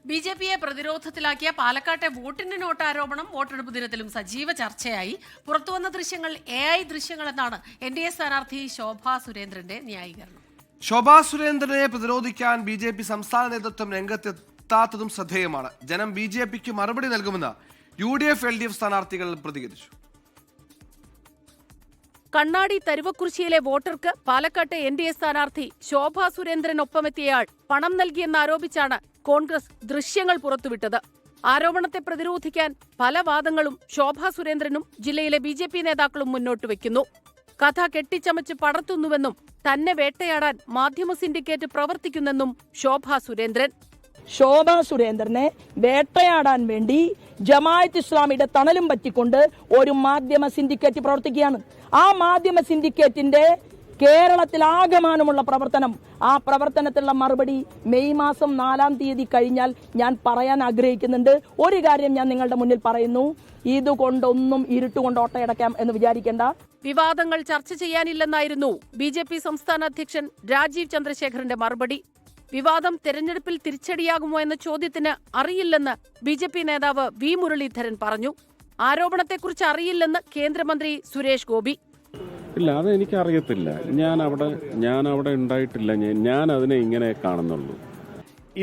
ബിജെപിയെ പ്രതിരോധത്തിലാക്കിയ പാലക്കാട്ടെ വോട്ടിന് നോട്ട് ആരോപണം വോട്ടെടുപ്പ് ദിനത്തിലും സജീവ ചർച്ചയായി. പുറത്തുവന്ന ദൃശ്യങ്ങൾ AI ദൃശ്യങ്ങളെന്നാണ് NDA സ്ഥാനാർത്ഥി ശോഭാ സുരേന്ദ്രന്റെ ന്യായീകരണം. ശോഭാ സുരേന്ദ്രനെ പ്രതിരോധിക്കാൻ BJP സംസ്ഥാന നേതൃത്വം രംഗത്തെത്താത്തതും ശ്രദ്ധേയമാണ്. ജനം BJPക്ക് മറുപടി നൽകുമെന്ന് UDF LDF സ്ഥാനാർത്ഥികൾ പ്രതികരിച്ചു. കണ്ണാടി തരുവക്കുറിശ്ശിയിലെ വോട്ടർക്ക് പാലക്കാട്ടെ NDA സ്ഥാനാർത്ഥി ശോഭാ സുരേന്ദ്രനൊപ്പമെത്തിയയാൾ പണം നൽകിയെന്നാരോപിച്ചാണ് കോൺഗ്രസ് ദൃശ്യങ്ങൾ പുറത്തുവിട്ടത്. ആരോപണത്തെ പ്രതിരോധിക്കാൻ പല വാദങ്ങളും ശോഭാ സുരേന്ദ്രനും ജില്ലയിലെ BJP നേതാക്കളും മുന്നോട്ട് വയ്ക്കുന്നു. കഥ കെട്ടിച്ചമച്ച് പടർത്തുന്നുവെന്നും തന്നെ വേട്ടയാടാൻ മാധ്യമ സിൻഡിക്കേറ്റ് പ്രവർത്തിക്കുന്നെന്നും ശോഭാ സുരേന്ദ്രൻ. ശോഭാ സുരേന്ദ്രനെ വേട്ടയാടാൻ വേണ്ടി ജമാഅത്ത് ഇസ്ലാമിയുടെ തണലും പറ്റിക്കൊണ്ട് ഒരു മാധ്യമ സിൻഡിക്കേറ്റ് പ്രവർത്തിക്കുകയാണ്. ആ മാധ്യമ സിൻഡിക്കേറ്റിന്റെ കേരളത്തിലാകമാനമുള്ള പ്രവർത്തനം, ആ പ്രവർത്തനത്തിലുള്ള മറുപടി മെയ് മാസം 4-ാം തീയതി കഴിഞ്ഞാൽ ഞാൻ പറയാൻ ആഗ്രഹിക്കുന്നുണ്ട്. ഒരു കാര്യം ഞാൻ നിങ്ങളുടെ മുന്നിൽ പറയുന്നു, ഇതുകൊണ്ടൊന്നും ഇരുട്ടുകൊണ്ട് ഓട്ടയടക്കാം എന്ന് വിചാരിക്കേണ്ട. വിവാദങ്ങൾ ചർച്ച ചെയ്യാനില്ലെന്നായിരുന്നു BJP സംസ്ഥാന അധ്യക്ഷൻ രാജീവ് ചന്ദ്രശേഖറിന്റെ മറുപടി. വിവാദം തെരഞ്ഞെടുപ്പിൽ തിരിച്ചടിയാകുമോ എന്ന ചോദ്യത്തിന് അറിയില്ലെന്ന് BJP നേതാവ് V മുരളീധരൻ പറഞ്ഞു. ആരോപണത്തെക്കുറിച്ച് അറിയില്ലെന്ന് കേന്ദ്രമന്ത്രി സുരേഷ് ഗോപി. ഇല്ല, അത് എനിക്കറിയത്തില്ല. ഞാൻ അവിടെ ഉണ്ടായിട്ടില്ല. ഞാൻ അതിനെ ഇങ്ങനെ കാണുന്നുള്ളൂ.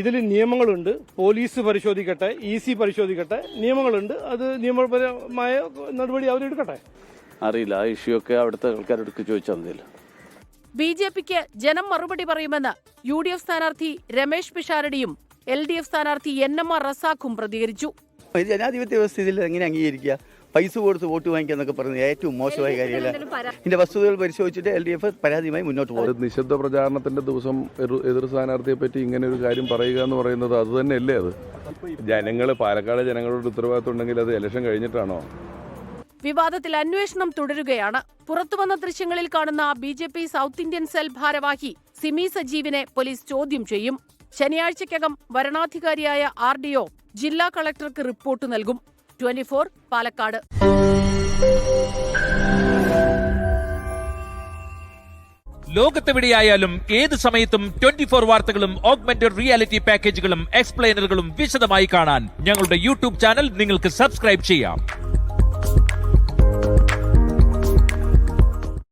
ഇതിൽ നിയമങ്ങളുണ്ട്. പോലീസ് പരിശോധിക്കട്ടെ, EC പരിശോധിക്കട്ടെ, നിയമങ്ങളുണ്ട്. അത് നിയമപരമായ നടപടി അവരെടുക്കട്ടെ. അറിയില്ല, ആ ഇഷ്യൂ ഒക്കെ അവിടുത്തെ ആൾക്കാരോട് ചോദിച്ചാൽ മതിയല്ല. BJPക്ക് ജനം മറുപടി പറയുമെന്ന് UDF സ്ഥാനാർത്ഥി രമേശ് പിഷാരടിയും LDF സ്ഥാനാർത്ഥി NMR റസാഖും പ്രതികരിച്ചു. ജനാധിപത്യ വ്യവസ്ഥയിൽ എങ്ങനെ അംഗീകരിക്കുക? പൈസ കൊടുത്ത് വോട്ട് വാങ്ങിക്കുക എന്നൊക്കെ പറയുന്നത് ഏറ്റവും മോശമായ കാര്യമല്ല. ഇതിന്റെ വസ്തുതകൾ പരിശോധിച്ചിട്ട് LDF പരാതിയുമായി മുന്നോട്ട് പോകും. നിശബ്ദ പ്രചാരണത്തിന്റെ ദിവസം എതിർ സ്ഥാനാർത്ഥിയെ പറ്റി ഇങ്ങനെ ഒരു കാര്യം പറയുക എന്ന് പറയുന്നത് അത് തന്നെയല്ലേ? അത് പാലക്കാട് ജനങ്ങളുടെ ഉത്തരവാദിത്വം ഉണ്ടെങ്കിൽ അത് ഇലക്ഷൻ കഴിഞ്ഞിട്ടാണോ? വിവാദത്തിൽ അന്വേഷണം തുടരുകയാണ്. പുറത്തുവന്ന ദൃശ്യങ്ങളിൽ കാണുന്ന BJP സൗത്ത് ഇന്ത്യൻ സെൽ ഭാരവാഹി സിമി സജീവിനെ പോലീസ് ചോദ്യം ചെയ്യും. ശനിയാഴ്ചയ്ക്കകം വരണാധികാരിയായ RDO ജില്ലാ കളക്ടർക്ക് റിപ്പോർട്ട് നൽകും. 24 പാലക്കാട്. ലോകത്തെവിടെയായാലും ഏത് സമയത്തും 24 വാർത്തകളും ഓഗ്മെന്റഡ് റിയാലിറ്റി പാക്കേജുകളും എക്സ്പ്ലെയിനറുകളും വിശദമായി കാണാൻ ഞങ്ങളുടെ YouTube ചാനൽ നിങ്ങൾക്ക് സബ്സ്ക്രൈബ് ചെയ്യാം.